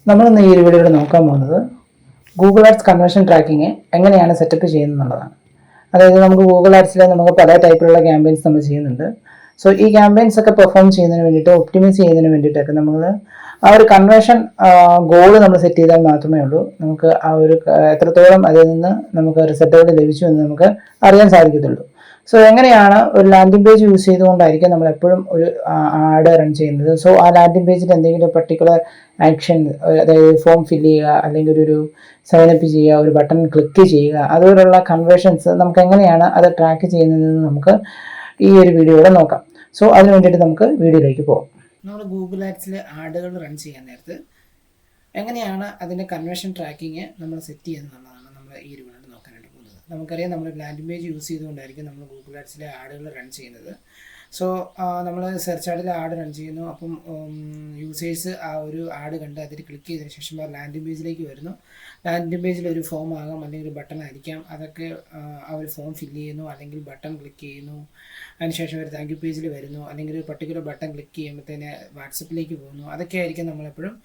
നമ്മളിന്ന് ഈ ഒരു വീഡിയോയിൽ നോക്കാൻ പോകുന്നത് ഗൂഗിൾ ആഡ്സ് കൺവേർഷൻ ട്രാക്കിങ് എങ്ങനെയാണ് സെറ്റപ്പ് ചെയ്യുന്നതെന്നുള്ളതാണ്. അതായത് നമുക്ക് ഗൂഗിൾ ആഡ്സിൽ നമുക്ക് പല ടൈപ്പിലുള്ള ക്യാമ്പയിൻസ് നമ്മൾ ചെയ്യുന്നുണ്ട്. സോ ഈ ക്യാമ്പയിൻസ് ഒക്കെ പെർഫോം ചെയ്യുന്നതിന് വേണ്ടിയിട്ട്, ഒപ്റ്റിമൈസ് ചെയ്യുന്നതിന് വേണ്ടിയിട്ടൊക്കെ നമ്മൾ ആ ഒരു കൺവേർഷൻ ഗോൾ നമ്മൾ സെറ്റ് ചെയ്താൽ മാത്രമേ ഉള്ളൂ നമുക്ക് ആ ഒരു എത്രത്തോളം അതിൽ നിന്ന് നമുക്ക് റിസൾട്ടുകൾ ലഭിച്ചു എന്ന് നമുക്ക് അറിയാൻ സാധിക്കത്തുള്ളൂ. സോ എങ്ങനെയാണ് ഒരു ലാൻഡിംഗ് പേജ് യൂസ് ചെയ്തുകൊണ്ടായിരിക്കും നമ്മൾ എപ്പോഴും ഒരു ആഡ് റൺ ചെയ്യുന്നത്. സോ ആ ലാൻഡിംഗ് പേജിൽ എന്തെങ്കിലും പർട്ടിക്കുലർ ആക്ഷൻ, അതായത് ഫോം ഫില്ല് ചെയ്യുക, അല്ലെങ്കിൽ ഒരു സൈനപ്പ് ചെയ്യുക, ഒരു ബട്ടൺ ക്ലിക്ക് ചെയ്യുക, അതുപോലുള്ള കൺവേർഷൻസ് നമുക്ക് എങ്ങനെയാണ് അത് ട്രാക്ക് ചെയ്യുന്നതെന്ന് നമുക്ക് ഈ ഒരു വീഡിയോയിലൂടെ നോക്കാം. സോ അതിന് വേണ്ടിയിട്ട് നമുക്ക് വീഡിയോയിലേക്ക് പോകാം. നമ്മൾ ഗൂഗിൾ ആഡ്സിൽ ആഡുകൾ റൺ ചെയ്യാൻ നേരത്ത് എങ്ങനെയാണ് അതിൻ്റെ കൺവേർഷൻ ട്രാക്കിങ് നമ്മൾ സെറ്റ് ചെയ്യുന്നതെന്നുള്ളതാണ് നമ്മൾ ഈ ഒരു വീഡിയോയിൽ നോക്കാനായിട്ട് പോകുന്നത്. നമുക്കറിയാം, നമ്മൾ ലാൻഡിംഗ് പേജ് യൂസ് ചെയ്തുകൊണ്ടായിരിക്കും നമ്മൾ ഗൂഗിൾ ആഡ്സിലെ ആഡുകൾ റൺ ചെയ്യുന്നത്. സോ നമ്മൾ സെർച്ച് ആഡിൽ ആഡ് റൺ ചെയ്യുന്നു. അപ്പം യൂസേഴ്സ് ആ ഒരു ആഡ് കണ്ട് അതിൽ ക്ലിക്ക് ചെയ്തതിന് ശേഷം ആ ലാൻഡിംഗ് പേജിലേക്ക് വരുന്നു. ലാൻഡിംഗ് പേജിൽ ഒരു ഫോം ആകാം, അല്ലെങ്കിൽ ഒരു ബട്ടൺ ആയിരിക്കാം. അതൊക്കെ ആ ഒരു ഫോം ഫില്ല് ചെയ്യുന്നു, അല്ലെങ്കിൽ ബട്ടൺ ക്ലിക്ക് ചെയ്യുന്നു. അതിനുശേഷം ഒരു താങ്ക് യു പേജിൽ വരുന്നു, അല്ലെങ്കിൽ ഒരു പർട്ടിക്കുലർ ബട്ടൺ ക്ലിക്ക് ചെയ്യുമ്പോഴത്തേന് വാട്സപ്പിലേക്ക് പോകുന്നു. അതൊക്കെ ആയിരിക്കും നമ്മളെപ്പോഴും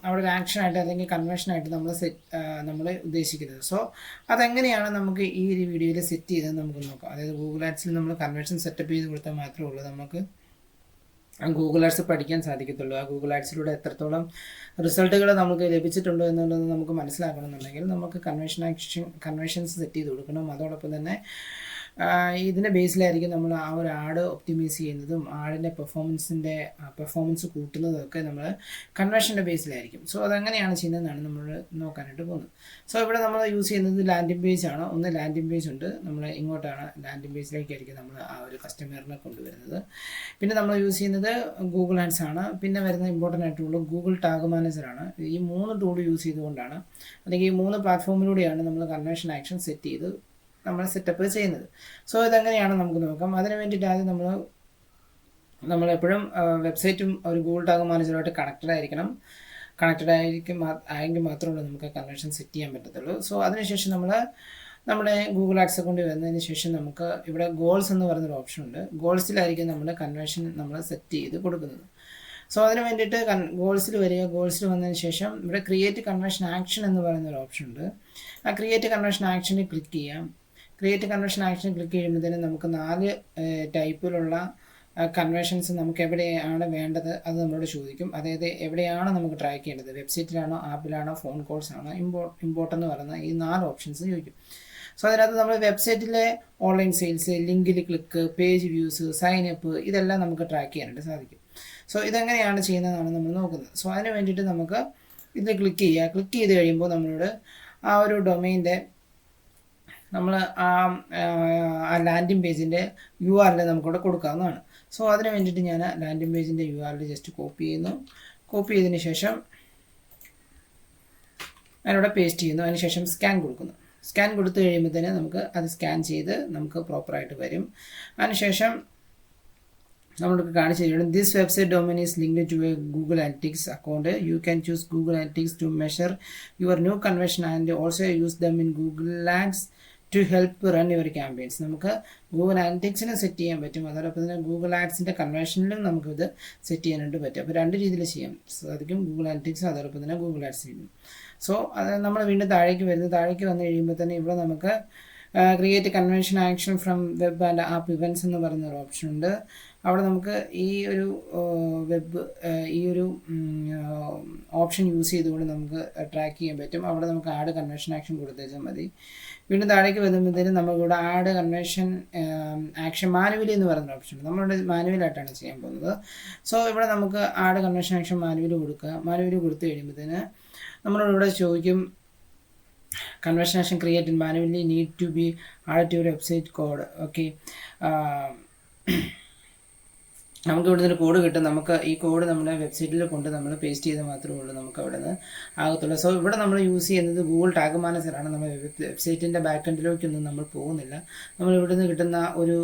അവിടെ ഒരു ആക്ഷനായിട്ട് അല്ലെങ്കിൽ കൺവേർഷനായിട്ട് നമ്മൾ ഉദ്ദേശിക്കുന്നത്. സോ അതെങ്ങനെയാണ് നമുക്ക് ഈ ഒരു വീഡിയോയിൽ സെറ്റ് ചെയ്തത് നമുക്ക് നോക്കാം. അതായത് ഗൂഗിൾ ആഡ്സിൽ നമ്മൾ കൺവേർഷൻ സെറ്റപ്പ് ചെയ്ത് കൊടുത്താൽ മാത്രമേ ഉള്ളൂ നമുക്ക് ഗൂഗിൾ ആഡ്സ് പഠിക്കാൻ സാധിക്കത്തുള്ളൂ. ആ ഗൂഗിൾ ആഡ്സിലൂടെ എത്രത്തോളം റിസൾട്ടുകൾ നമുക്ക് ലഭിച്ചിട്ടുണ്ടോ എന്നുള്ളത് നമുക്ക് മനസ്സിലാക്കണമെന്നുണ്ടെങ്കിൽ നമുക്ക് കൺവേർഷൻസ് സെറ്റ് ചെയ്ത് കൊടുക്കണം. അതോടൊപ്പം തന്നെ ഇതിൻ്റെ ബേസിലായിരിക്കും നമ്മൾ ആ ഒരു ആഡ് ഒപ്റ്റിമൈസ് ചെയ്യുന്നതും ആഡിൻ്റെ പെർഫോമൻസ് കൂട്ടുന്നതൊക്കെ നമ്മൾ കൺവേർഷൻ്റെ ബേസിലായിരിക്കും. സോ അതെങ്ങനെയാണ് ചെയ്യുന്നതെന്നാണ് നമ്മൾ നോക്കാനായിട്ട് പോകുന്നത്. സോ ഇവിടെ നമ്മൾ യൂസ് ചെയ്യുന്നത് ലാൻഡിംഗ് പേജ് ആണ്. ഒന്ന് ലാൻഡിംഗ് പേജ് ഉണ്ട്, നമ്മൾ ഇങ്ങോട്ടാണ് ലാൻഡിംഗ് പേജിലേക്കായിരിക്കും നമ്മൾ ആ ഒരു കസ്റ്റമറിനെ കൊണ്ടുവരുന്നത്. പിന്നെ നമ്മൾ യൂസ് ചെയ്യുന്നത് ഗൂഗിൾ ആഡ്സ് ആണ്. പിന്നെ വരുന്ന ഇമ്പോർട്ടൻ്റ് ആയിട്ടുള്ള ഗൂഗിൾ ടാഗ് മാനേജറാണ്. ഈ 3 ടൂൾ യൂസ് ചെയ്തുകൊണ്ടാണ്, അല്ലെങ്കിൽ ഈ 3 പ്ലാറ്റ്ഫോമിലൂടെയാണ് നമ്മൾ കൺവേർഷൻ ആക്ഷൻ സെറ്റ് ചെയ്ത് നമ്മൾ സെറ്റപ്പ് ചെയ്യുന്നത്. സോ ഇതെങ്ങനെയാണ് നമുക്ക് നോക്കാം. അതിന് വേണ്ടിയിട്ട് ആദ്യം നമ്മളെപ്പോഴും വെബ്സൈറ്റും ഒരു ഗൂഗിൾ ടാഗ് മാനേജറുമായിട്ട് കണക്റ്റഡ് ആയെങ്കിൽ മാത്രമേ നമുക്ക് കൺവേർഷൻ സെറ്റ് ചെയ്യാൻ പറ്റത്തുള്ളൂ. സോ അതിനുശേഷം നമ്മുടെ ഗൂഗിൾ ആഡ്സ് അക്കൗണ്ടിൽ വന്നതിന് ശേഷം നമുക്ക് ഇവിടെ ഗോൾസ് എന്ന് പറയുന്നൊരു ഓപ്ഷൻ ഉണ്ട്. ഗോൾസിലായിരിക്കും നമ്മൾ കൺവേർഷൻ നമ്മൾ സെറ്റ് ചെയ്ത് കൊടുക്കുന്നത്. സോ അതിന് വേണ്ടിയിട്ട് ഗോൾസിൽ വരിക. ഗോൾസിൽ വന്നതിന് ശേഷം ഇവിടെ ക്രിയേറ്റ് കൺവേർഷൻ ആക്ഷൻ എന്ന് പറയുന്നൊരു ഓപ്ഷൻ ഉണ്ട്. ആ ക്രിയേറ്റ് കൺവേർഷൻ ആക്ഷനിൽ ക്ലിക്ക് ചെയ്യാം. ക്രിയേറ്റ് കൺവേർഷൻ ആക്ഷൻ ക്ലിക്ക് ചെയ്യുമ്പോഴത്തേനും നമുക്ക് 4 ടൈപ്പിലുള്ള കൺവേർഷൻസ് നമുക്ക് എവിടെയാണ് വേണ്ടത് അത് നമ്മളോട് ചോദിക്കും. അതായത് എവിടെയാണ് നമുക്ക് ട്രാക്ക് ചെയ്യേണ്ടത്, വെബ്സൈറ്റിലാണോ, ആപ്പിലാണോ, ഫോൺ കോൾസ് ആണോ, ഇമ്പോർട്ട് എന്ന് പറയുന്ന ഈ 4 ഓപ്ഷൻസ് ചോദിക്കും. സോ അതിനകത്ത് നമ്മൾ വെബ്സൈറ്റിലെ ഓൺലൈൻ സെയിൽസ്, ലിങ്കിൽ ക്ലിക്ക്, പേജ് വ്യൂസ്, സൈനപ്പ്, ഇതെല്ലാം നമുക്ക് ട്രാക്ക് ചെയ്യാനായിട്ട് സാധിക്കും. സോ ഇതെങ്ങനെയാണ് ചെയ്യുന്നതെന്നാണ് നമ്മൾ നോക്കുന്നത്. സോ അതിന് വേണ്ടിയിട്ട് നമുക്ക് ഇതിൽ ക്ലിക്ക് ചെയ്യുക. ക്ലിക്ക് ചെയ്ത് കഴിയുമ്പോൾ നമ്മളോട് ആ ഒരു ഡൊമൈൻ്റെ നമ്മൾ ആ ലാൻഡിംഗ് പേജിൻ്റെ URL നമുക്കിവിടെ കൊടുക്കാവുന്നതാണ്. സോ അതിന് വേണ്ടിയിട്ട് ഞാൻ ലാൻഡിംഗ് പേജിൻ്റെ URL ജസ്റ്റ് കോപ്പി ചെയ്യുന്നു. കോപ്പി ചെയ്തതിന് ശേഷം ഞാനിവിടെ പേസ്റ്റ് ചെയ്യുന്നു. അതിനുശേഷം സ്കാൻ കൊടുക്കുന്നു. സ്കാൻ കൊടുത്തു കഴിയുമ്പോഴത്തേന് നമുക്ക് അത് സ്കാൻ ചെയ്ത് നമുക്ക് പ്രോപ്പറായിട്ട് വരും. അതിനുശേഷം നമ്മൾക്ക് കാണിച്ചു തരും, this website domain is linked to a Google Analytics account. You can choose Google Analytics to measure your new conversion and also use them in Google Ads to help run your campaigns. നമുക്ക് Google അനലിറ്റിക്സിന് set ചെയ്യാൻ പറ്റും, അതോടൊപ്പം തന്നെ Google ആഡ്സിൻ്റെ കൺവേർഷനിലും നമുക്കിത് set ചെയ്യാനായിട്ട് പറ്റും. അപ്പോൾ 2 രീതിയിൽ ചെയ്യാൻ സാധിക്കും, ഗൂഗിൾ അനലിറ്റിക്സ് അതോടൊപ്പം തന്നെ ഗൂഗിൾ ആഡ്സിലും. സോ അത് നമ്മൾ വീണ്ടും താഴേക്ക് വന്നു കഴിയുമ്പോൾ തന്നെ ഇവിടെ നമുക്ക് create conversion action from web and app events എന്ന് പറയുന്നൊരു ഓപ്ഷൻ ഉണ്ട്. അവിടെ നമുക്ക് ഈ ഒരു ഓപ്ഷൻ യൂസ് ചെയ്തുകൊണ്ട് നമുക്ക് ട്രാക്ക് ചെയ്യാൻ പറ്റും. അവിടെ നമുക്ക് ആഡ് കൺവേർഷൻ ആക്ഷൻ കൊടുത്തേച്ചാൽ മതി. വീണ്ടും താഴേക്ക് വരുമ്പോഴത്തേനും നമുക്കിവിടെ ആഡ് കൺവേർഷൻ ആക്ഷൻ മാനുവലി എന്ന് പറയുന്ന ഓപ്ഷൻ ഉണ്ട്. നമ്മളിവിടെ മാനുവലായിട്ടാണ് ചെയ്യാൻ പോകുന്നത്. സോ ഇവിടെ നമുക്ക് ആഡ് കൺവേർഷൻ ആക്ഷൻ മാനുവലി കൊടുക്കുക. മാനുവലി കൊടുത്തു കഴിയുമ്പോഴത്തേന് നമ്മളോട് ചോദിക്കും, conversion action created manually need to be add to website code. Okay, നമുക്ക് ഇവിടെ നിന്ന് കോഡ് കിട്ടും. നമുക്ക് ഈ കോഡ് നമ്മുടെ വെബ്സൈറ്റിൽ കൊണ്ട് നമ്മൾ പേസ്റ്റ് ചെയ്ത് മാത്രമേ ഉള്ളൂ നമുക്ക് അവിടെ നിന്ന് ആകത്തുള്ളൂ. സോ ഇവിടെ നമ്മൾ യൂസ് ചെയ്യുന്നത് ഗൂഗിൾ ടാഗ് മാനേജറാണ്. നമ്മൾ വെബ്സൈറ്റിൻ്റെ ബാക്ക് എൻഡിലേക്കൊന്നും നമ്മൾ പോകുന്നില്ല. നമ്മൾ ഇവിടെ നിന്ന് കിട്ടുന്ന ഒരു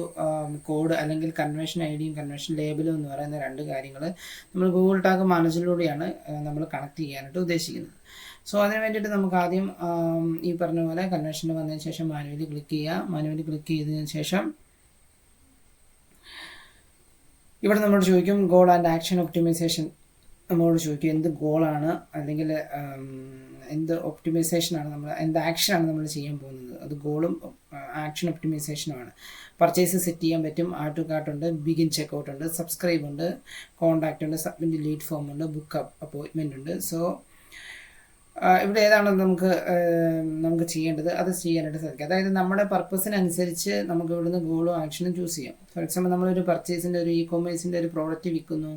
കോഡ് അല്ലെങ്കിൽ കൺവേർഷൻ ഐഡിയും കൺവേർഷൻ ലേബലും എന്ന് പറയുന്ന 2 കാര്യങ്ങൾ നമ്മൾ ഗൂഗിൾ ടാഗ് മാനേജറിലൂടെയാണ് നമ്മൾ കണക്ട് ചെയ്യാനായിട്ട് ഉദ്ദേശിക്കുന്നത്. സോ അതിന് വേണ്ടിയിട്ട് നമുക്ക് ആദ്യം ഈ പറഞ്ഞ പോലെ കൺവേർഷന് വന്നതിന് ശേഷം മാനുവലി ക്ലിക്ക് ചെയ്യുക. മാനുവലി ക്ലിക്ക് ചെയ്തതിന് ശേഷം ഇവിടെ നമ്മൾ ചോദിക്കും ഗോൾ ആൻഡ് ആക്ഷൻ ഒപ്റ്റിമൈസേഷൻ നമ്മളോട് ചോദിക്കും എന്ത് ഗോളാണ് അല്ലെങ്കിൽ എന്ത് ഒപ്റ്റിമൈസേഷനാണ് നമ്മൾ, എന്ത് ആക്ഷനാണ് നമ്മൾ ചെയ്യാൻ പോകുന്നത്. അത് ഗോളും ആക്ഷൻ ഒപ്റ്റിമൈസേഷനുമാണ്. പർച്ചേസ് സെറ്റ് ചെയ്യാൻ പറ്റും, ആഡ് ടു കാർട്ട് ഉണ്ട്, ബിഗിൻ ചെക്കൗട്ട് ഉണ്ട്, സബ്സ്ക്രൈബ് ഉണ്ട്, കോൺടാക്റ്റ് ഉണ്ട്, സബ്മിറ്റ് ലീഡ് ഫോം ഉണ്ട്, ബുക്ക് അപ്പോയിൻമെൻ്റ് ഉണ്ട്. സോ ഇവിടെ ഏതാണ് നമുക്ക് ചെയ്യേണ്ടത് അത് ചെയ്യാനായിട്ട് സാധിക്കും. അതായത് നമ്മുടെ പർപ്പസിനനുസരിച്ച് നമുക്ക് ഇവിടുന്ന് ഗോളും ആക്ഷനും ചൂസ് ചെയ്യാം. ഫോർ എക്സാമ്പിൾ നമ്മളൊരു പർച്ചേസിൻ്റെ ഒരു ഇ-കൊമേഴ്സിൻ്റെ ഒരു പ്രോഡക്റ്റ് വിൽക്കുന്നു,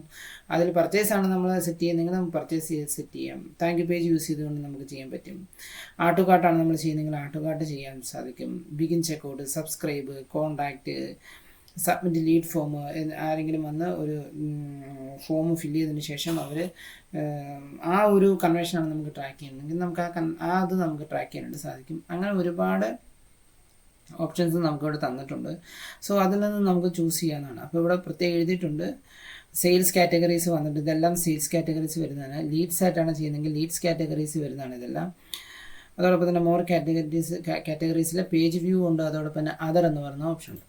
അതിൽ പർച്ചേസാണ് നമ്മൾ സെറ്റ് ചെയ്യുന്നതെങ്കിൽ നമുക്ക് പർച്ചേസ് ചെയ്ത് സെറ്റ് ചെയ്യാം. താങ്ക് യു പേജ് യൂസ് ചെയ്തുകൊണ്ട് നമുക്ക് ചെയ്യാൻ പറ്റും. ആഡ് ടു കാർട്ടാണ് നമ്മൾ ചെയ്യുന്നതെങ്കിൽ ആഡ് ടു കാർട്ട് ചെയ്യാൻ സാധിക്കും. Begin checkout, subscribe, contact, submit lead form. ആരെങ്കിലും വന്ന് ഒരു ഫോം ഫില്ല് ചെയ്തതിന് ശേഷം അവർ ആ ഒരു കൺവേർഷനാണ് നമുക്ക് ട്രാക്ക് ചെയ്യുന്നതെങ്കിൽ നമുക്ക് അത് നമുക്ക് ട്രാക്ക് ചെയ്യാനായിട്ട് സാധിക്കും. അങ്ങനെ ഒരുപാട് ഓപ്ഷൻസ് നമുക്കിവിടെ തന്നിട്ടുണ്ട്. സോ അതിൽ നിന്ന് നമുക്ക് ചൂസ് ചെയ്യാവുന്നതാണ്. അപ്പോൾ ഇവിടെ പ്രത്യേകം എഴുതിയിട്ടുണ്ട് സെയിൽസ് കാറ്റഗറീസ് വന്നിട്ട്, ഇതെല്ലാം സെയിൽസ് കാറ്റഗറീസ് വരുന്നതാണ്. ലീഡ്സ് ആയിട്ടാണ് ചെയ്യുന്നതെങ്കിൽ ലീഡ്സ് കാറ്റഗറീസ് വരുന്നതാണ് ഇതെല്ലാം. അതോടൊപ്പം തന്നെ മോർ കാറ്റഗറീസിലെ പേജ് വ്യൂ ഉണ്ട്. അതോടൊപ്പം തന്നെ അതർ എന്ന് പറയുന്ന ഓപ്ഷൻ ഉണ്ട്.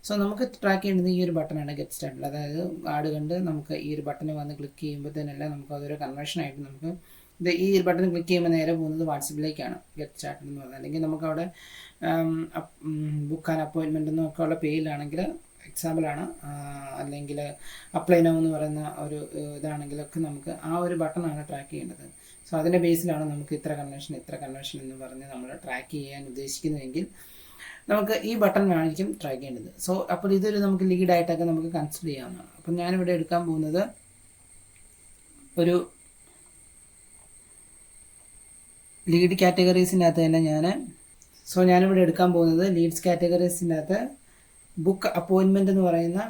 സോ നമുക്ക് ട്രാക്ക് ചെയ്യേണ്ടത് ഈ ഒരു ബട്ടണാണ്, ഗെറ്റ് സ്റ്റാർട്ടഡ്. അതായത് ആഡ് കണ്ട് നമുക്ക് ഈ ഒരു ബട്ടണിൽ വന്ന് ക്ലിക്ക് ചെയ്യുമ്പോഴത്തേനല്ല നമുക്ക് അതൊരു കൺവേർഷനായിട്ട് നമുക്ക് ഈ ഒരു ബട്ടൺ ക്ലിക്ക് ചെയ്യുമ്പോൾ നേരെ പോകുന്നത് വാട്സപ്പിലേക്കാണ്, ഗെറ്റ് സ്റ്റാർട്ടഡ് എന്ന് പറയുന്നത്. അല്ലെങ്കിൽ നമുക്കവിടെ ബുക്ക് ആൻഡ് അപ്പോയിൻമെൻ്റ് എന്നൊക്കെ ഉള്ള പേജിലാണെങ്കിൽ എക്സാമ്പിളാണ്, അല്ലെങ്കിൽ അപ്ലൈ നൗ എന്ന് പറയുന്ന ഒരു ഇതാണെങ്കിലൊക്കെ നമുക്ക് ആ ഒരു ബട്ടണാണ് ട്രാക്ക് ചെയ്യേണ്ടത്. സോ അതിൻ്റെ ബേസിലാണ് നമുക്ക് ഇത്ര കൺവേർഷൻ എന്ന് പറഞ്ഞ് നമ്മൾ ട്രാക്ക് ചെയ്യാൻ ഉദ്ദേശിക്കുന്നതെങ്കിൽ നമുക്ക് ഈ ബട്ടൺ ആയിരിക്കും ട്രാക്ക് ചെയ്യേണ്ടത്. സോ അപ്പോൾ ഇതൊരു നമുക്ക് ലീഡായിട്ടൊക്കെ നമുക്ക് കൺസിഡർ ചെയ്യാവുന്നതാണ്. അപ്പം ഞാനിവിടെ എടുക്കാൻ പോകുന്നത് ഒരു ലീഡ് കാറ്റഗറീസിൻ്റെ അകത്ത് തന്നെ ഞാനിവിടെ എടുക്കാൻ പോകുന്നത് ലീഡ്സ് കാറ്റഗറീസിൻ്റെ അകത്ത് ബുക്ക് അപ്പോയിൻമെൻ്റ് എന്ന് പറയുന്ന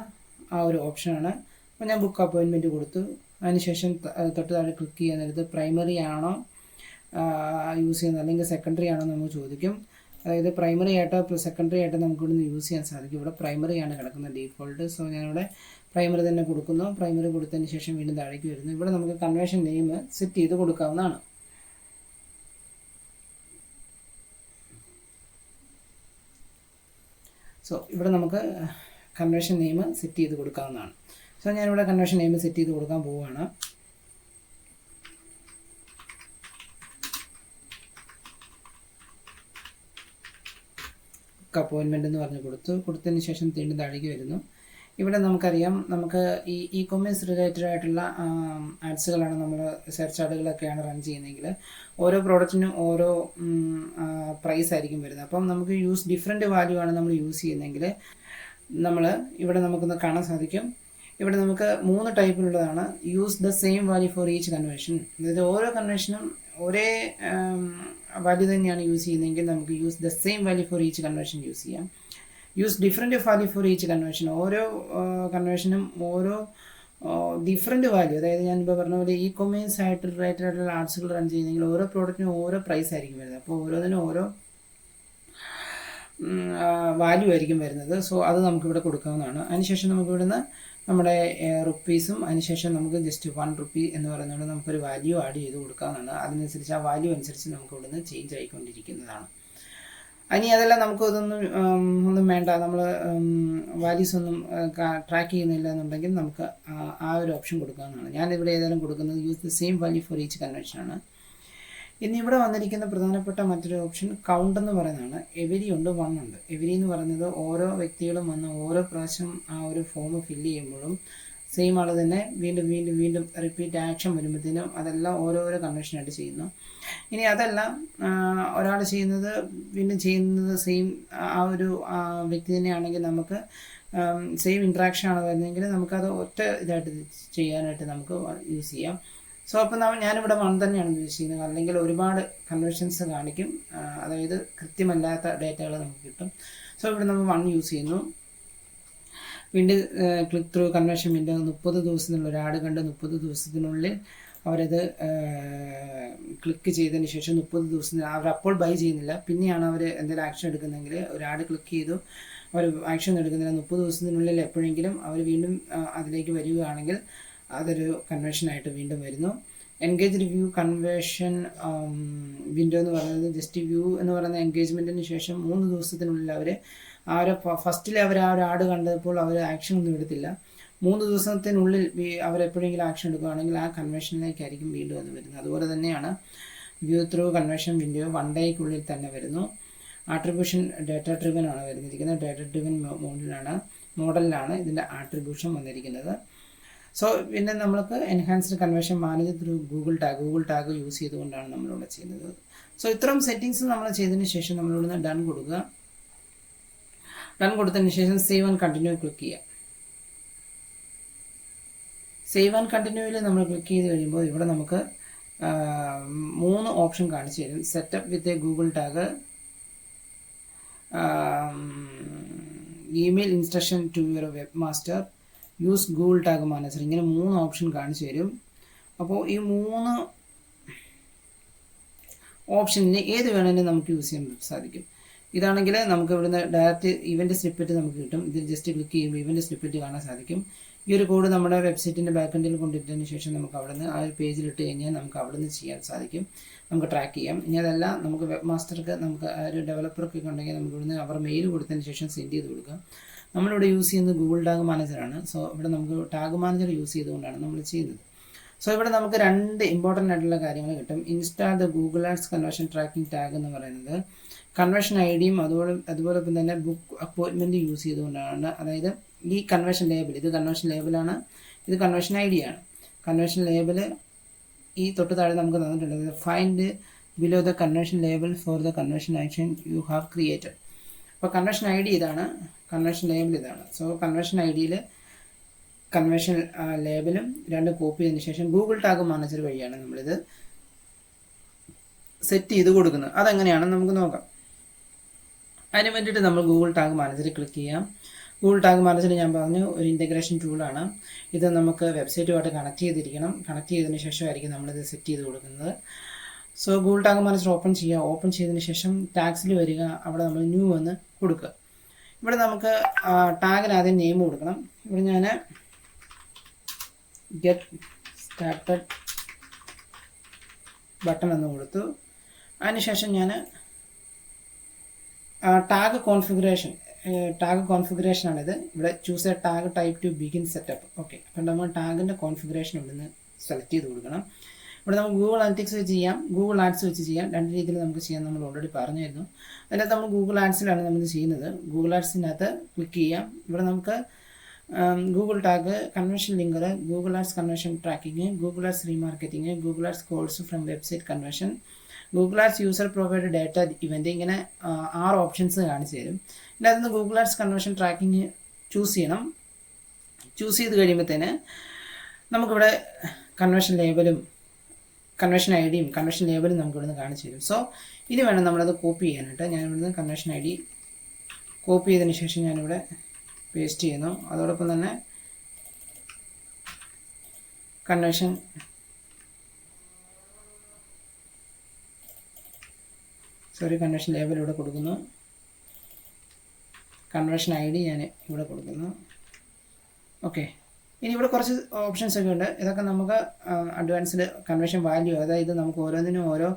ആ ഒരു ഓപ്ഷനാണ്. അപ്പോൾ ഞാൻ ബുക്ക് അപ്പോയിൻമെൻറ്റ് കൊടുത്തു. അതിനുശേഷം തൊട്ട് താഴെ ക്ലിക്ക് ചെയ്യുന്നത് പ്രൈമറി ആണോ യൂസ് ചെയ്യുന്നത് അല്ലെങ്കിൽ സെക്കൻഡറി ആണോ എന്ന് നമുക്ക് ചോദിക്കും. അതായത് പ്രൈമറി ആയിട്ടോ സെക്കൻഡറി ആയിട്ടോ നമുക്ക് ഇവിടുന്ന് യൂസ് ചെയ്യാൻ സാധിക്കും. ഇവിടെ പ്രൈമറി ആണ് കിടക്കുന്നത് ഡീഫോൾട്ട്. സോ ഞാനിവിടെ പ്രൈമറി തന്നെ കൊടുക്കുന്നു. പ്രൈമറി കൊടുത്തതിന് ശേഷം വീണ്ടും താഴേക്ക് വരുന്നു. ഇവിടെ നമുക്ക് കൺവേർഷൻ നെയിം സെറ്റ് ചെയ്ത് കൊടുക്കാവുന്നതാണ്. സോ ഇവിടെ നമുക്ക് കൺവേർഷൻ നെയിം സെറ്റ് ചെയ്ത് കൊടുക്കാവുന്നതാണ്. സോ ഞാനിവിടെ കൺവേർഷൻ നെയിം സെറ്റ് ചെയ്ത് കൊടുക്കാൻ പോവുകയാണ്. അപ്പോയിൻമെൻ്റ് എന്ന് പറഞ്ഞ് കൊടുത്തതിന് ശേഷം വീണ്ടും താഴേക്ക് വരുന്നു. ഇവിടെ നമുക്കറിയാം നമുക്ക് ഈ ഇ-കൊമേഴ്സ് റിലേറ്റഡ് ആയിട്ടുള്ള ആഡ്സുകളാണ് നമ്മൾ സെർച്ച് ആഡുകളൊക്കെയാണ് റൺ ചെയ്യുന്നതെങ്കിൽ ഓരോ പ്രോഡക്റ്റിനും ഓരോ പ്രൈസ് ആയിരിക്കും വരുന്നത്. അപ്പം നമുക്ക് ഡിഫറെൻറ്റ് വാല്യൂ ആണ് നമ്മൾ യൂസ് ചെയ്യുന്നതെങ്കിൽ ഇവിടെ നമുക്കൊന്ന് കാണാൻ സാധിക്കും. ഇവിടെ നമുക്ക് 3 ടൈപ്പിലുള്ളതാണ്. Use the same value for each conversion. അതായത് ഓരോ കൺവേർഷനും ഒരേ വാല്യൂ തന്നെയാണ് യൂസ് ചെയ്യുന്നതെങ്കിൽ നമുക്ക് use the same value for each conversion use ചെയ്യാം. Use different value for each conversion. ഓരോ കൺവേർഷനും ഓരോ ഡിഫറെൻറ്റ് വാല്യൂ. അതായത് ഞാനിപ്പോൾ പറഞ്ഞ പോലെ ഇ-കൊമേഴ്സ് ആയിട്ട് റിലേറ്റഡ് ആയിട്ടുള്ള ആർട്സുകൾ റൺ ചെയ്യുന്നെങ്കിൽ ഓരോ പ്രോഡക്റ്റിനും ഓരോ പ്രൈസ് ആയിരിക്കും വരുന്നത്. അപ്പോൾ ഓരോന്നിനും ഓരോ വാല്യൂ ആയിരിക്കും വരുന്നത്. സോ അത് നമുക്കിവിടെ കൊടുക്കാവുന്നതാണ്. അതിനുശേഷം നമുക്കിവിടുന്ന് നമ്മുടെ റുപ്പീസും അതിനുശേഷം നമുക്ക് ജസ്റ്റ് 1 റുപ്പി എന്ന് പറയുന്നത് നമുക്കൊരു വാല്യൂ ആഡ് ചെയ്ത് കൊടുക്കാവുന്നതാണ്. അതിനനുസരിച്ച് ആ വാല്യൂ അനുസരിച്ച് നമുക്ക് ഇവിടുന്ന് ചേഞ്ച് ആയിക്കൊണ്ടിരിക്കുന്നതാണ്. ഇനി അതെല്ലാം നമുക്ക് ഒന്നും വേണ്ട, നമ്മൾ വാല്യൂസ് ഒന്നും ട്രാക്ക് ചെയ്യുന്നില്ല എന്നുണ്ടെങ്കിൽ നമുക്ക് ആ ഒരു ഓപ്ഷൻ കൊടുക്കാവുന്നതാണ്. ഞാനിവിടെ ഏതായാലും കൊടുക്കുന്നത് use the same value for each കൺവേർഷനാണ്. ഇനി ഇവിടെ വന്നിരിക്കുന്ന പ്രധാനപ്പെട്ട മറ്റൊരു ഓപ്ഷൻ കൗണ്ട് എന്ന് പറയുന്നതാണ്. എവരി ഉണ്ട്, 1 ഉണ്ട്. എവരി എന്ന് പറയുന്നത് ഓരോ വ്യക്തികളും വന്ന് ഓരോ പ്രാവശ്യം ആ ഒരു ഫോം ഫില്ല് ചെയ്യുമ്പോഴും സെയിം ആൾ തന്നെ വീണ്ടും റിപ്പീറ്റ് ആക്ഷൻ വരുമ്പോഴത്തേനും അതെല്ലാം ഓരോരോ കൺവേർഷനായിട്ട് ചെയ്യുന്നു. ഇനി അതെല്ലാം ഒരാൾ ചെയ്യുന്നത് വീണ്ടും ചെയ്യുന്നത് സെയിം ആ ഒരു വ്യക്തി തന്നെയാണെങ്കിൽ നമുക്ക് സെയിം ഇൻട്രാക്ഷൻ ആണ് വരുന്നതെങ്കിൽ നമുക്കത് ഒറ്റ ഇതായിട്ട് ചെയ്യാനായിട്ട് നമുക്ക് യൂസ് ചെയ്യാം. സോ അപ്പം ഞാനിവിടെ 1 തന്നെയാണ് യൂസ് ചെയ്യുന്നത്. അല്ലെങ്കിൽ ഒരുപാട് കൺവേർഷൻസ് കാണിക്കും, അതായത് കൃത്യമല്ലാത്ത ഡേറ്റകൾ നമുക്ക് കിട്ടും. സോ ഇവിടെ നമ്മൾ 1 യൂസ് ചെയ്യുന്നു. വീണ്ടും ക്ലിക്ക് ത്രൂ കൺവേർഷൻ വിൻഡോ 30 ദിവസത്തിനുള്ള ഒരു ആഡ് കണ്ട് 30 ദിവസത്തിനുള്ളിൽ അവരത് ക്ലിക്ക് ചെയ്തതിന് ശേഷം 30 ദിവസത്തിന് അവർ അപ്പോൾ ബൈ ചെയ്യുന്നില്ല, പിന്നെയാണ് അവർ എന്തെങ്കിലും ആക്ഷൻ എടുക്കുന്നതെങ്കിൽ ഒരു ആഡ് ക്ലിക്ക് ചെയ്തു അവർ ആക്ഷൻ എടുക്കുന്നില്ല. 30 ദിവസത്തിനുള്ളിൽ എപ്പോഴെങ്കിലും അവർ വീണ്ടും അതിലേക്ക് വരികയാണെങ്കിൽ അതൊരു കൺവേർഷനായിട്ട് വീണ്ടും വരുന്നു. എൻഗേജ് റിവ്യൂ കൺവേർഷൻ വിൻഡോ എന്ന് പറയുന്നത് ജസ്റ്റ് വ്യൂ എന്ന് പറയുന്ന എൻഗേജ്മെൻറ്റിന് ശേഷം 3 ദിവസത്തിനുള്ളിൽ അവർ ഫസ്റ്റിൽ അവർ ആ ഒരു ആഡ് കണ്ടപ്പോൾ അവർ ആക്ഷൻ ഒന്നും എടുത്തില്ല. 3 ദിവസത്തിനുള്ളിൽ അവരെപ്പോഴെങ്കിലും ആക്ഷൻ എടുക്കുകയാണെങ്കിൽ ആ കൺവേഷനിലേക്കായിരിക്കും വീണ്ടും അത് വരുന്നത്. അതുപോലെ തന്നെയാണ് വ്യൂ ത്രൂ കൺവേഷൻ വിൻഡോ 1 ഡേയ്ക്കുള്ളിൽ തന്നെ വരുന്നു. ആട്രിബ്യൂഷൻ ഡാറ്റ ഡ്രിവൻ ആണ് വരുന്നിരിക്കുന്നത്. ഡാറ്റ ഡ്രിവൻ മോഡലിലാണ് ഇതിൻ്റെ ആട്രിബ്യൂഷൻ വന്നിരിക്കുന്നത്. സോ പിന്നെ നമ്മൾക്ക് enhanced conversion manage through Google tag use ചെയ്തുകൊണ്ടാണ് നമ്മളിവിടെ ചെയ്യുന്നത്. സോ ഇത്രയും സെറ്റിങ്സ് നമ്മൾ ചെയ്തതിന് ശേഷം നമ്മളിവിടുന്ന് ഡൺ കൊടുക്കുക. ഡൺ കൊടുത്തതിന് ശേഷം സേവ് ആൻഡ് കണ്ടിന്യൂ ക്ലിക്ക് ചെയ്യുക. സേവ് ആൻഡ് കണ്ടിന്യൂവിൽ നമ്മൾ ക്ലിക്ക് ചെയ്ത് കഴിയുമ്പോൾ ഇവിടെ നമുക്ക് 3 ഓപ്ഷൻ കാണിച്ചു തരും. Setup with a Google tag, email instruction to your web master, use Google tag manager. ഇങ്ങനെ 3 ഓപ്ഷൻ കാണിച്ചു തരും. അപ്പോൾ ഈ 3 ഓപ്ഷനിൽ ഏത് വേണമെങ്കിലും നമുക്ക് യൂസ് ചെയ്യാൻ സാധിക്കും. ഇതാണെങ്കിൽ നമുക്ക് ഇവിടുന്ന് ഡയറക്റ്റ് ഇവൻ്റ് സ്നിപ്പറ്റ് നമുക്ക് കിട്ടും. ഇതിൽ ജസ്റ്റ് ക്ലിക്ക് ചെയ്യുമ്പോൾ ഇവൻ്റ് സ്നിപ്പറ്റ് കാണാൻ സാധിക്കും. ഈ ഒരു കോഡ് നമ്മുടെ വെബ്സൈറ്റിൻ്റെ ബാക്കെൻഡിൽ കൊണ്ടിട്ടതിന് ശേഷം നമുക്ക് അവിടെ നിന്ന് ആ ഒരു പേജിൽ ഇട്ട് കഴിഞ്ഞാൽ നമുക്ക് അവിടെ നിന്ന് ചെയ്യാൻ സാധിക്കും. നമുക്ക് ട്രാക്ക് ചെയ്യാം. ഇനി അതല്ല നമുക്ക് വെബ് മാസ്റ്റർക്ക് നമുക്ക് ആ ഒരു ഡെവലപ്പർക്ക് ഉണ്ടെങ്കിൽ നമുക്ക് ഇവിടുന്ന് അവർ മെയിൽ കൊടുത്തതിന് ശേഷം സെൻഡ് ചെയ്ത് കൊടുക്കാം. നമ്മളിവിടെ യൂസ് ചെയ്യുന്നത് ഗൂഗിൾ ടാഗ് മാനേജറാണ്. സോ ഇവിടെ നമുക്ക് ടാഗ് മാനേജർ യൂസ് ചെയ്തുകൊണ്ടാണ് നമ്മൾ ചെയ്യുന്നത്. സോ ഇവിടെ നമുക്ക് 2 ഇമ്പോർട്ടൻ്റ് ആയിട്ടുള്ള കാര്യങ്ങൾ കിട്ടും. Install the Google Ads conversion tracking tag എന്ന് പറയുന്നത് കൺവേർഷൻ ഐ ഡിയും അതുപോലെ തന്നെ ബുക്ക് അപ്പോയിൻമെൻറ്റ് യൂസ് ചെയ്തുകൊണ്ടാണ്. അതായത് ഈ കൺവേർഷൻ ലേബൽ, ഇത് കൺവേർഷൻ ലേബലാണ്, ഇത് കൺവേർഷൻ ഐ ഡിയാണ്. കൺവേർഷൻ ലേബൽ ഈ തൊട്ട് താഴെ നമുക്ക് തന്നിട്ടുണ്ട്. Find below the conversion label for the conversion action you have created. അപ്പോൾ കൺവേർഷൻ ഐ ഡി ഇതാണ്, കൺവേർഷൻ ലേബൽ ഇതാണ്. സോ കൺവേർഷൻ ഐ ഡിയിൽ കൺവേർഷൻ ലേബലും 2 കോപ്പി ചെയ്തതിന് ശേഷം ഗൂഗിൾ ടാഗ് മാനേജർ വഴിയാണ് നമ്മളിത് സെറ്റ് ചെയ്ത് കൊടുക്കുന്നത്. അതെങ്ങനെയാണെന്ന് നമുക്ക് നോക്കാം. അതിന് വേണ്ടിയിട്ട് നമ്മൾ ഗൂഗിൾ ടാഗ് മാനേജറിൽ ക്ലിക്ക് ചെയ്യാം. ഗൂഗിൾ ടാഗ് മാനേജർ ഞാൻ പറഞ്ഞു ഒരു ഇൻ്റഗ്രേഷൻ ടൂളാണ്. ഇത് നമുക്ക് വെബ്സൈറ്റുമായിട്ട് കണക്ട് ചെയ്തിരിക്കണം. കണക്ട് ചെയ്തതിന് ശേഷമായിരിക്കും നമ്മളിത് സെറ്റ് ചെയ്ത് കൊടുക്കുന്നത്. So Google tag manager open ചെയ്യുക. ഓപ്പൺ ചെയ്തതിന് ശേഷം ടാഗ്സിൽ വരിക. അവിടെ നമ്മൾ ന്യൂ എന്ന് കൊടുക്കുക. ഇവിടെ നമുക്ക് ടാഗിന് ആദ്യം നെയിം കൊടുക്കണം. ഇവിടെ ഞാൻ ഗെറ്റ് സ്റ്റാർട്ടഡ് ബട്ടൺ എന്ന് കൊടുത്തു. അതിനുശേഷം ഞാൻ ടാഗ് കോൺഫിഗറേഷനാണിത്. ഇവിടെ choose A tag type two begin setup. Okay, അപ്പം നമ്മൾ ടാഗിൻ്റെ കോൺഫിഗറേഷൻ ഇവിടുന്ന് സെലക്ട് ചെയ്ത് കൊടുക്കണം. ഇവിടെ നമുക്ക് ഗൂഗിൾ അനലിറ്റിക്സ് വെച്ച് ചെയ്യാം, ഗൂഗിൾ ആഡ്സ് വെച്ച് ചെയ്യാം. 2 രീതിയിൽ നമുക്ക് ചെയ്യാൻ നമ്മൾ ഓൾറെഡി പറഞ്ഞായിരുന്നു. അതിനകത്ത് നമ്മൾ ഗൂഗിൾ ആഡ്സിലാണ് നമ്മൾ ചെയ്യുന്നത്. ഗൂഗിൾ ആഡ്സിനകത്ത് ക്ലിക്ക് ചെയ്യാം. ഇവിടെ നമുക്ക് Google tag, conversion linker, Google Ads conversion tracking, Google Ads remarketing, Google Ads calls from website conversion, Google Ads user provide data event, ഇങ്ങനെ 6 ഓപ്ഷൻസ് കാണിച്ചു തരും. പിന്നെ അതിൽ നിന്ന് Google Ads conversion tracking choose ചെയ്യണം. ചൂസ് ചെയ്ത് കഴിയുമ്പോഴത്തേന് നമുക്കിവിടെ കൺവേർഷൻ ലേബലും കൺവേർഷൻ ഐ ഡിയും കൺവേർഷൻ ലേബലും നമുക്ക് ഇവിടുന്ന് കാണിച്ചു തരും. സോ ഇനി വേണം നമ്മളത് കോപ്പി ചെയ്യാനായിട്ട്. ഞാൻ ഇവിടുന്ന് കൺവേർഷൻ ഐ ഡി കോപ്പി ചെയ്തതിന് ശേഷം ഞാനിവിടെ പേസ്റ്റ് ചെയ്യുന്നു. അതോടൊപ്പം തന്നെ കൺവേർഷൻ ലേബൽ ഇവിടെ കൊടുക്കുന്നു. കൺവേർഷൻ ഐ ഡി ഞാൻ ഇവിടെ കൊടുക്കുന്നു. ഓക്കെ, ഇനി ഇവിടെ കുറച്ച് ഓപ്ഷൻസ് ഒക്കെ ഉണ്ട്. ഇതൊക്കെ നമുക്ക് അഡ്വാൻസ്ഡ് കൺവേർഷൻ വാല്യൂ, അതായത് നമുക്ക് ഓരോന്നിനും ഓരോ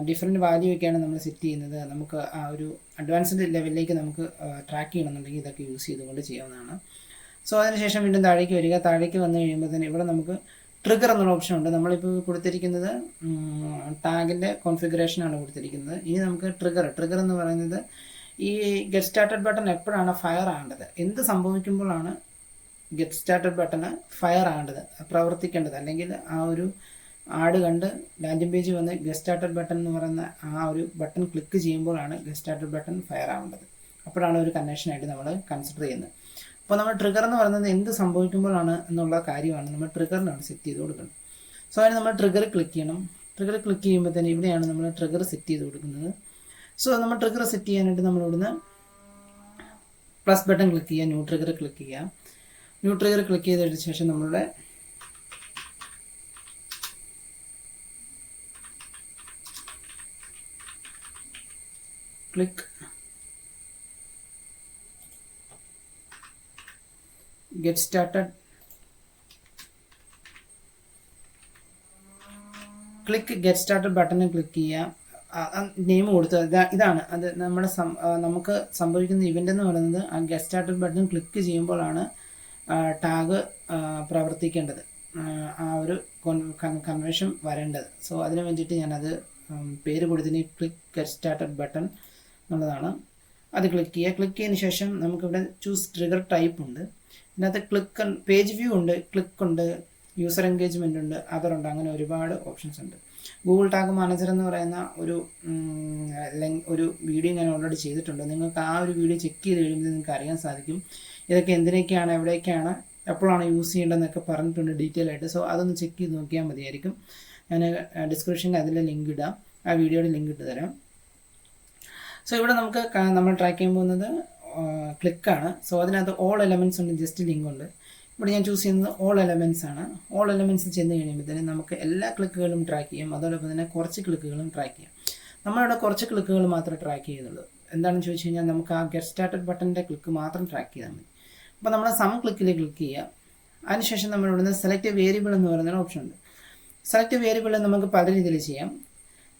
ഡിഫറെൻറ്റ് വാല്യൂ ഒക്കെയാണ് നമ്മൾ സെറ്റ് ചെയ്യുന്നത്. നമുക്ക് ആ ഒരു അഡ്വാൻസ്ഡ് ലെവലിലേക്ക് നമുക്ക് ട്രാക്ക് ചെയ്യണമെന്നുണ്ടെങ്കിൽ ഇതൊക്കെ യൂസ് ചെയ്തുകൊണ്ട് ചെയ്യാവുന്നതാണ്. സോ അതിനുശേഷം വീണ്ടും താഴേക്ക് വരിക. താഴേക്ക് വന്നു കഴിയുമ്പോൾ തന്നെ ഇവിടെ നമുക്ക് ട്രിഗർ എന്നുള്ള ഓപ്ഷൻ ഉണ്ട്. നമ്മളിപ്പോൾ കൊടുത്തിരിക്കുന്നത് ടാഗിൻ്റെ കോൺഫിഗറേഷനാണ് കൊടുത്തിരിക്കുന്നത്. ഇനി നമുക്ക് ട്രിഗർ എന്ന് പറയുന്നത് ഈ ഗെറ്റ് സ്റ്റാർട്ടഡ് ബട്ടൺ എപ്പോഴാണ് ഫയർ ആകേണ്ടത്, എന്ത് സംഭവിക്കുമ്പോഴാണ് ഗെറ്റ് സ്റ്റാർട്ടഡ് ബട്ടണ് ഫയർ ആകേണ്ടത്, പ്രവർത്തിക്കേണ്ടത്, അല്ലെങ്കിൽ ആ ഒരു ആഡ് കണ്ട് ലാൻഡിംഗ് പേജ് വന്ന് ഗെറ്റ് സ്റ്റാർട്ടഡ് ബട്ടൺ എന്ന് പറയുന്ന ആ ഒരു ബട്ടൺ ക്ലിക്ക് ചെയ്യുമ്പോഴാണ് ഗെറ്റ് സ്റ്റാർട്ടഡ് ബട്ടൺ ഫയർ ആവേണ്ടത്. അപ്പോഴാണ് ഒരു കൺവേർഷനായിട്ട് നമ്മൾ കൺസിഡർ ചെയ്യുന്നത്. അപ്പോൾ നമ്മൾ ട്രിഗർ എന്ന് പറയുന്നത് എന്ത് സംഭവിക്കുമ്പോഴാണ് എന്നുള്ള കാര്യമാണ് നമ്മൾ ട്രിഗറിനാണ് സെറ്റ് ചെയ്ത് കൊടുക്കുന്നത്. സോ അതിന് നമ്മൾ ട്രിഗർ ക്ലിക്ക് ചെയ്യണം. ട്രിഗർ ക്ലിക്ക് ചെയ്യുമ്പോൾ തന്നെ ഇവിടെയാണ് നമ്മൾ ട്രിഗർ സെറ്റ് ചെയ്ത് കൊടുക്കുന്നത്. സോ നമ്മൾ ട്രിഗർ സെറ്റ് ചെയ്യാനായിട്ട് നമ്മൾ ഇവിടുന്ന് പ്ലസ് ബട്ടൺ ക്ലിക്ക് ചെയ്യുക, ന്യൂ ട്രിഗർ ക്ലിക്ക് ചെയ്യുക. ന്യൂ ട്രിഗർ ക്ലിക്ക് ചെയ്തതിന് ശേഷം നമ്മളുടെ ക്ലിക്ക് ഗെറ്റ് സ്റ്റാർട്ടഡ് ബട്ടണിൽ ക്ലിക്ക് ചെയ്യുക. നെയിം കൊടുത്തത് ഇതാണ്. അത് നമ്മുടെ നമുക്ക് സംഭവിക്കുന്ന ഇവൻ്റ് എന്ന് പറയുന്നത് ആ ഗെറ്റ് സ്റ്റാർട്ടഡ് ബട്ടൺ ക്ലിക്ക് ചെയ്യുമ്പോഴാണ് ടാഗ് പ്രവർത്തിക്കേണ്ടത്, ആ ഒരു കൺവേർഷൻ വരേണ്ടത്. സോ അതിന് വേണ്ടിയിട്ട് ഞാനത് പേര് കൊടുത്തതിന് ക്ലിക്ക് ഗെറ്റ് സ്റ്റാർട്ടഡ് ബട്ടൺ എന്നുള്ളതാണ്. അത് ക്ലിക്ക് ചെയ്യുക. ക്ലിക്ക് ചെയ്തതിന് ശേഷം നമുക്കിവിടെ ചൂസ് ട്രിഗർ ടൈപ്പ് ഉണ്ട്. ഇതിനകത്ത് ക്ലിക്ക് പേജ് വ്യൂ ഉണ്ട്, ക്ലിക്ക് ഉണ്ട്, യൂസർ എൻഗേജ്മെൻ്റ് ഉണ്ട്, അതർ ഉണ്ട്, അങ്ങനെ ഒരുപാട് ഓപ്ഷൻസ് ഉണ്ട്. ഗൂഗിൾ ടാഗ് മാനേജർ എന്ന് പറയുന്ന ഒരു വീഡിയോ ഞാൻ ഓൾറെഡി ചെയ്തിട്ടുണ്ട്. നിങ്ങൾക്ക് ആ ഒരു വീഡിയോ ചെക്ക് ചെയ്ത് കഴിയുമ്പോൾ നിങ്ങൾക്ക് അറിയാൻ സാധിക്കും ഇതൊക്കെ എന്തിനൊക്കെയാണ്, എവിടേക്കാണ്, എപ്പോഴാണ് യൂസ് ചെയ്യേണ്ടതെന്നൊക്കെ പറഞ്ഞിട്ടുണ്ട് ഡീറ്റെയിൽ ആയിട്ട്. സോ അതൊന്ന് ചെക്ക് ചെയ്ത് നോക്കിയാൽ മതിയായിരിക്കും. ഞാൻ ഡിസ്ക്രിപ്ഷനിൽ അതിൻ്റെ ലിങ്ക് ഇടാം, ആ വീഡിയോയുടെ ലിങ്ക് ഇട്ട് തരാം. സോ ഇവിടെ നമുക്ക് നമ്മൾ ട്രാക്ക് ചെയ്യാൻ പോകുന്നത് ക്ലിക്കാണ്. സോ അതിനകത്ത് ഓൾ എലമെൻറ്റ്സ് ഉണ്ട്, ജസ്റ്റ് ലിങ്ക് ഉണ്ട്. ഇവിടെ ഞാൻ ചൂസ് ചെയ്യുന്നത് ഓൾ എലമെൻറ്റ്സ് ആണ്. ഓൾ എലമെൻറ്റ്സ് ചെന്ന് കഴിയുമ്പോഴത്തേനും നമുക്ക് എല്ലാ ക്ലിക്കുകളും ട്രാക്ക് ചെയ്യാം, അതോടൊപ്പം തന്നെ കുറച്ച് ക്ലിക്കുകളും ട്രാക്ക് ചെയ്യാം. നമ്മളിവിടെ കുറച്ച് ക്ലിക്കുകൾ മാത്രമേ ട്രാക്ക് ചെയ്യുന്നുള്ളൂ. എന്താണെന്ന് ചോദിച്ചു കഴിഞ്ഞാൽ നമുക്ക് ആ ഗെറ്റ് സ്റ്റാർട്ടഡ് ബട്ടൻ്റെ ക്ലിക്ക് മാത്രം ട്രാക്ക് ചെയ്താൽ മതി. അപ്പോൾ നമ്മൾ സം ക്ലിക്കിൽ ക്ലിക്ക് ചെയ്യുക. അതിനുശേഷം നമ്മൾ ഇവിടുന്ന് സെലക്ട് വേരിയബിൾ എന്ന് പറയുന്ന ഓപ്ഷൻ ഉണ്ട്. സെലക്ട് വേരിയബിൾ നമുക്ക് പല രീതിയിൽ ചെയ്യാം.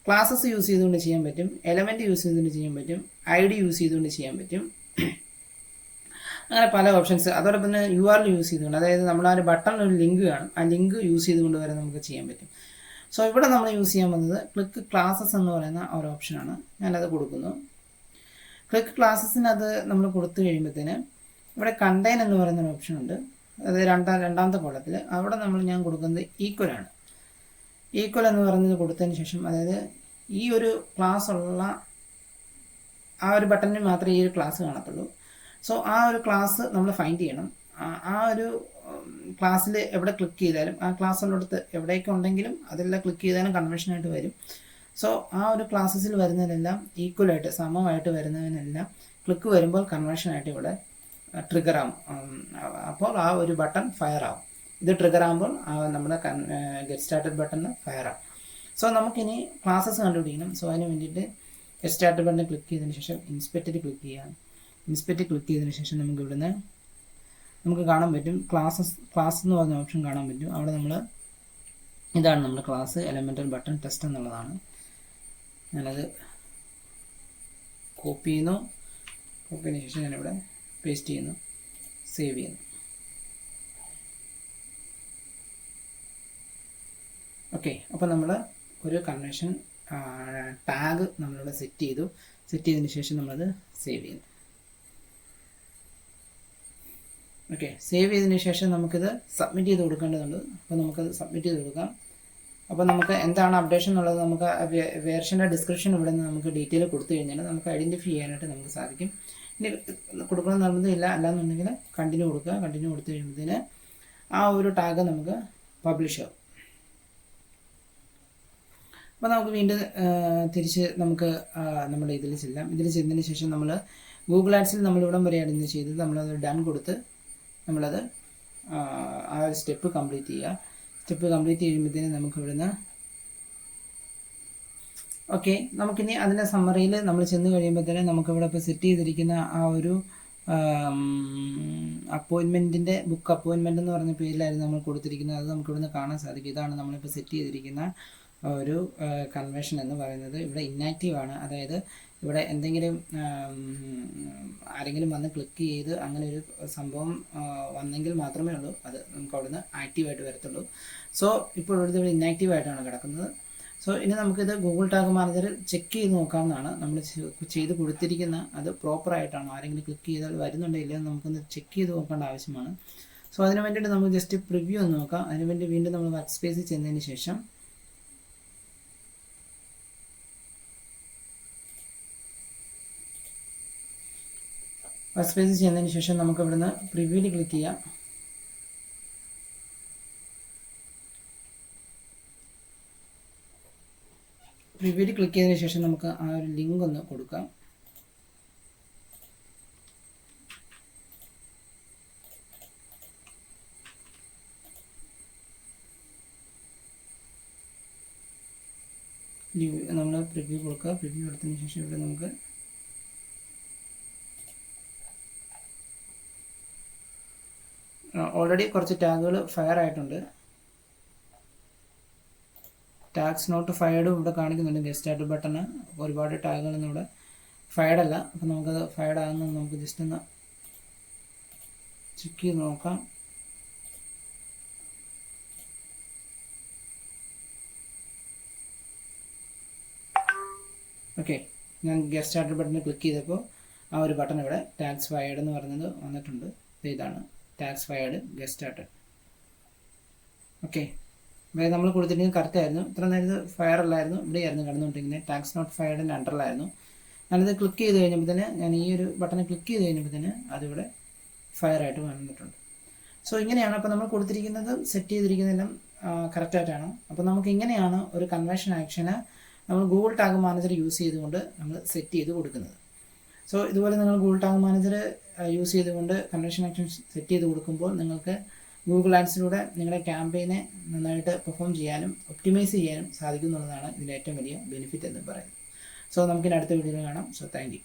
ക്ലാസ്സസ് യൂസ് ചെയ്തുകൊണ്ട് ചെയ്യാൻ പറ്റും, എലമെൻറ്റ് യൂസ് ചെയ്തുകൊണ്ട് ചെയ്യാൻ പറ്റും, ID യൂസ് ചെയ്തുകൊണ്ട് ചെയ്യാൻ പറ്റും, അങ്ങനെ പല ഓപ്ഷൻസ്. അതോടൊപ്പം തന്നെ URL യൂസ് ചെയ്തുകൊണ്ട്, അതായത് നമ്മൾ ആ ഒരു ബട്ടൺ ഒരു ലിങ്ക് കാണും, ആ ലിങ്ക് യൂസ് ചെയ്തുകൊണ്ട് വരെ നമുക്ക് ചെയ്യാൻ പറ്റും. സോ ഇവിടെ നമ്മൾ യൂസ് ചെയ്യാൻ പോകുന്നത് ക്ലിക്ക് ക്ലാസ്സസ് എന്ന് പറയുന്ന ഒരു ഓപ്ഷനാണ്. ഞാനത് കൊടുക്കുന്നു. ക്ലിക്ക് ക്ലാസ്സസിനത് നമ്മൾ കൊടുത്തു കഴിയുമ്പോഴത്തേന് ഇവിടെ കണ്ടെയ്ൻ എന്ന് പറയുന്ന ഒരു ഓപ്ഷൻ ഉണ്ട്. അതായത് രണ്ടാമത്തെ കോളത്തിൽ അവിടെ ഞാൻ കൊടുക്കുന്നത് ഈക്വലാണ്. ഈക്വൽ എന്ന് പറയുന്നത് കൊടുത്തതിന് ശേഷം, അതായത് ഈ ഒരു ക്ലാസ് ഉള്ള ആ ഒരു ബട്ടണിൽ മാത്രമേ ഈ ഒരു ക്ലാസ് കാണത്തുള്ളൂ. സോ ആ ഒരു ക്ലാസ് നമ്മൾ ഫൈൻഡ് ചെയ്യണം. ആ ഒരു ക്ലാസ്സിൽ എവിടെ ക്ലിക്ക് ചെയ്താലും, ആ ക്ലാസ്സുള്ളടുത്ത് എവിടെയൊക്കെ ഉണ്ടെങ്കിലും അതെല്ലാം ക്ലിക്ക് ചെയ്താലും കൺവെൻഷനായിട്ട് വരും. സോ ആ ഒരു ക്ലാസ്സസിൽ വരുന്നതിനെല്ലാം ഈക്വലായിട്ട് സമമായിട്ട് വരുന്നതിനെല്ലാം ക്ലിക്ക് വരുമ്പോൾ കൺവെൻഷനായിട്ട് ഇവിടെ ട്രിഗർ ആവും. അപ്പോൾ ആ ഒരു ബട്ടൺ ഫയർ ആവും. ഇത് ട്രിഗർ ആകുമ്പോൾ നമ്മുടെ ഗെറ്റ് സ്റ്റാർട്ടഡ് ബട്ടൺ ഫയർ ആവും. സോ നമുക്കിനി ക്ലാസ്സസ് കണ്ടുപിടിക്കണം. സോ അതിന് വേണ്ടിയിട്ട് ഗെറ്റ് സ്റ്റാർട്ടഡ് ബട്ടൺ ക്ലിക്ക് ചെയ്തതിന് ശേഷം ഇൻസ്പെക്റ്റിൽ ക്ലിക്ക് ചെയ്യാം. ഇൻസ്പെക്റ്റ് ക്ലിക്ക് ചെയ്തതിന് ശേഷം നമുക്ക് ഇവിടുന്ന് നമുക്ക് കാണാൻ പറ്റും ക്ലാസ് എന്ന് പറഞ്ഞ ഓപ്ഷൻ കാണാൻ പറ്റും. അവിടെ ഇതാണ് നമ്മുടെ ക്ലാസ് എലമെൻ്റൽ ബട്ടൺ ടെസ്റ്റ് എന്നുള്ളതാണ്. ഞാനത് കോപ്പി ചെയ്യുന്നു. കോപ്പി ചെയ്തതിന് ശേഷം ഞാനിവിടെ പേസ്റ്റ് ചെയ്യുന്നു, സേവ് ചെയ്യുന്നു. ഓക്കെ, അപ്പോൾ നമ്മൾ ഒരു കൺവെൻഷൻ ടാഗ് നമ്മളിവിടെ സെറ്റ് ചെയ്തതിന് ശേഷം നമ്മളത് സേവ് ചെയ്യുന്നു. ഓക്കെ, സേവ് ചെയ്തതിന് ശേഷം നമുക്കിത് സബ്മിറ്റ് ചെയ്ത് കൊടുക്കേണ്ടതുണ്ട്. അപ്പോൾ നമുക്കത് സബ്മിറ്റ് ചെയ്ത് കൊടുക്കാം. അപ്പോൾ നമുക്ക് എന്താണ് അപ്ഡേഷൻ എന്നുള്ളത് നമുക്ക് വേർഷൻ്റെ ഡിസ്ക്രിപ്ഷൻ ഇവിടെ നിന്ന് നമുക്ക് ഡീറ്റെയിൽ കൊടുത്തു കഴിഞ്ഞാൽ നമുക്ക് ഐഡൻറ്റിഫൈ ചെയ്യാനായിട്ട് നമുക്ക് സാധിക്കും. ഇനി കൊടുക്കണം നിർബന്ധമില്ല, അല്ലാന്നുണ്ടെങ്കിൽ കണ്ടിന്യൂ കൊടുക്കുക. കണ്ടിന്യൂ കൊടുത്തു കഴിയുമ്പോഴത്തേന് ആ ഒരു ടാഗ് നമുക്ക് പബ്ലിഷ് ആവും. അപ്പോൾ നമുക്ക് വീണ്ടും തിരിച്ച് നമുക്ക് നമ്മുടെ ഇതിൽ ചെല്ലാം. ഇതിൽ ചെന്നതിന് ശേഷം നമ്മൾ ഗൂഗിൾ ആഡ്സിൽ നമ്മളിവിടം വരെയാണ് ഇന്ന് ചെയ്തത്. നമ്മളത് ഡൺ കൊടുത്ത് നമ്മളത് ആ ഒരു സ്റ്റെപ്പ് കംപ്ലീറ്റ് ചെയ്യുക. സ്റ്റെപ്പ് കംപ്ലീറ്റ് ചെയ്യുമ്പോഴത്തേന് നമുക്ക് ഇവിടുന്ന് ഓക്കെ, നമുക്കിനി അതിൻ്റെ സമ്മറിയിൽ നമ്മൾ ചെന്ന് കഴിയുമ്പോഴത്തേന് നമുക്കിവിടെ ഇപ്പോൾ സെറ്റ് ചെയ്തിരിക്കുന്ന ആ ഒരു അപ്പോയിൻമെൻറ്റിൻ്റെ ബുക്ക് അപ്പോയിൻമെൻ്റ് എന്ന് പറഞ്ഞ പേരിലായിരുന്നു നമ്മൾ കൊടുത്തിരിക്കുന്നത്. അത് നമുക്കിവിടുന്ന് കാണാൻ സാധിക്കും. ഇതാണ് നമ്മളിപ്പോൾ സെറ്റ് ചെയ്തിരിക്കുന്ന ഒരു കൺവെൻഷൻ എന്ന് പറയുന്നത്. ഇവിടെ ഇന്നാക്റ്റീവ് ആണ്, അതായത് ഇവിടെ എന്തെങ്കിലും ആരെങ്കിലും വന്ന് ക്ലിക്ക് ചെയ്ത് അങ്ങനെ ഒരു സംഭവം വന്നെങ്കിൽ മാത്രമേ ഉള്ളൂ അത് നമുക്ക് അവിടുന്ന് ആക്റ്റീവായിട്ട് വരത്തുള്ളൂ. സോ ഇപ്പോൾ ഇവിടെ ഇന്നാക്റ്റീവ് ആയിട്ടാണ് കിടക്കുന്നത്. സോ ഇനി നമുക്കിത് ഗൂഗിൾ ടാഗ് മാനേജറിൽ ചെക്ക് ചെയ്ത് നോക്കാവുന്നതാണ്. നമ്മൾ ചെയ്ത് കൊടുത്തിരിക്കുന്ന അത് പ്രോപ്പറായിട്ടാണോ, ആരെങ്കിലും ക്ലിക്ക് ചെയ്താൽ വരുന്നുണ്ടോ ഇല്ലയോ നമുക്കൊന്ന് ചെക്ക് ചെയ്ത് നോക്കേണ്ട ആവശ്യമാണ്. സോ അതിന് വേണ്ടിയിട്ട് നമുക്ക് ജസ്റ്റ് പ്രിവ്യൂ ഒന്ന് നോക്കാം. അതിനുവേണ്ടി വീണ്ടും നമ്മൾ വർക്ക് സ്പേസിൽ ചെന്നതിന് ശേഷം വർക്ക് സ്പേസിൽ ചെയ്യുന്നതിന് ശേഷം നമുക്ക് ഇവിടുന്ന് പ്രിവ്യൂവിൽ ക്ലിക്ക് ചെയ്യാം. പ്രിവ്യൂവിൽ ക്ലിക്ക് ചെയ്തതിന് ശേഷം നമുക്ക് ആ ഒരു ലിങ്ക് ഒന്ന് കൊടുക്കാം. നമ്മൾ പ്രിവ്യൂ കൊടുക്കുക. പ്രിവ്യൂ കൊടുത്തതിന് ശേഷം ഇവിടെ നമുക്ക് ഓൾറെഡി കുറച്ച് ടാഗുകൾ ഫയർ ആയിട്ടുണ്ട്. ടാഗ്സ് നോട്ട് ഫയർഡും ഇവിടെ കാണിക്കുന്നുണ്ട്. ഗെറ്റ് സ്റ്റാർട്ടഡ് ബട്ടണ് ഒരുപാട് ടാഗുകളൊന്നും ഇവിടെ ഫയർഡ് അല്ല. അപ്പോൾ നമുക്കത് ഫയർഡ് ആകുന്നത് നമുക്ക് ജസ്റ്റ് ഒന്ന് ചെക്ക് ചെയ്ത് നോക്കാം. ഓക്കെ, ഞാൻ ഗെറ്റ് സ്റ്റാർട്ടഡ് ബട്ടണിൽ ക്ലിക്ക് ചെയ്തപ്പോൾ ആ ഒരു ബട്ടൺ ഇവിടെ ടാക്സ് ഫയർഡ് എന്ന് പറഞ്ഞത് വന്നിട്ടുണ്ട്. ഇതാണ് tax fired get started. Okay, അതായത് നമ്മൾ കൊടുത്തിരിക്കുന്നത് കറക്റ്റ് ആയിരുന്നു. ഇത്ര നേരം ഫയർ അല്ലായിരുന്നു, ഇവിടെയായിരുന്നു കിടന്നുകൊണ്ടിരിക്കുന്നത്. Tax not ഫയർഡിൻ്റെ അണ്ടറിലായിരുന്നു. ഞാനിത് ക്ലിക്ക് ചെയ്ത് കഴിഞ്ഞപ്പോൾ തന്നെ, ഞാൻ ഈ ഒരു ബട്ടൺ ക്ലിക്ക് ചെയ്ത് കഴിഞ്ഞപ്പോൾ തന്നെ അതിവിടെ ഫയറായിട്ട് വന്നിട്ടുണ്ട്. സോ ഇങ്ങനെയാണ് അപ്പോൾ നമ്മൾ കൊടുത്തിരിക്കുന്നത്, സെറ്റ് ചെയ്തിരിക്കുന്നതെല്ലാം കറക്റ്റായിട്ടാണ്. അപ്പോൾ നമുക്ക് ഇങ്ങനെയാണ് ഒരു കൺവേർഷൻ ആക്ഷന് നമ്മൾ ഗൂഗിൾ ടാഗ് മാനേജർ യൂസ് ചെയ്തുകൊണ്ട് നമ്മൾ സെറ്റ് ചെയ്ത് കൊടുക്കുന്നത്. സോ ഇതുപോലെ നിങ്ങൾ ഗൂഗിൾ ടാഗ് മാനേജർ യൂസ് ചെയ്തുകൊണ്ട് കൺവേർഷൻ ആക്ഷൻ സെറ്റ് ചെയ്ത് കൊടുക്കുമ്പോൾ നിങ്ങൾക്ക് ഗൂഗിൾ ആഡ്സിലൂടെ നിങ്ങളുടെ ക്യാമ്പയിനെ നന്നായിട്ട് പെർഫോം ചെയ്യാനും ഒപ്റ്റിമൈസ് ചെയ്യാനും സാധിക്കും എന്നുള്ളതാണ് ഇതിൻ്റെ ഏറ്റവും വലിയ ബെനിഫിറ്റ് എന്ന് പറയുന്നത്. സോ നമുക്കിനി അടുത്ത വീഡിയോയിൽ കാണാം. So thank you.